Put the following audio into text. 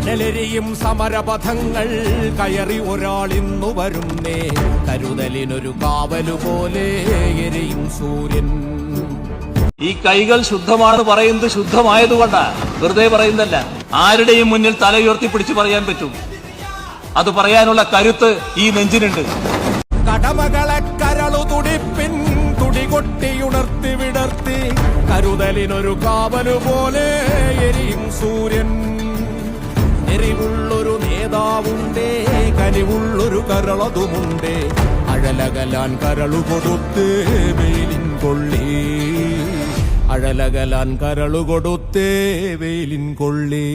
കനലെരിയും സമരപഥങ്ങൾ കയറി ഒരാളിന്നു വരുന്നേ. കരുതലിനൊരു കാവലുപോലെ എരിയും സൂര്യൻ. ഈ കൈകൾ ശുദ്ധമാണെന്ന് പറയുന്നത് ശുദ്ധമായതുകൊണ്ടാ, വെറുതെ പറയുന്നല്ല. ആരുടെയും മുന്നിൽ തലയുയർത്തി പിടിച്ചു പറയാൻ പറ്റും. അത് പറയാനുള്ള കരുത്ത് ഈ നെഞ്ചിനുണ്ട്. കടമകളെ കരളു തുടിപ്പിൻ തുടികൊട്ടിയുണർത്തി വിടർത്തി കരുതലിനൊരു കാവലുപോലെ എരിയും സൂര്യൻ. എരിവുള്ളൊരു നേതാവുണ്ടേ, കനിവുള്ളൊരു കരളതുമുണ്ടേ. അഴലകലാൻ കരളു കൊടുത്ത് വെയിലിൻ കൊള്ളി, അഴലകലാൻ കരളു കൊടുത്തേ വെയിലിൻ കൊള്ളി.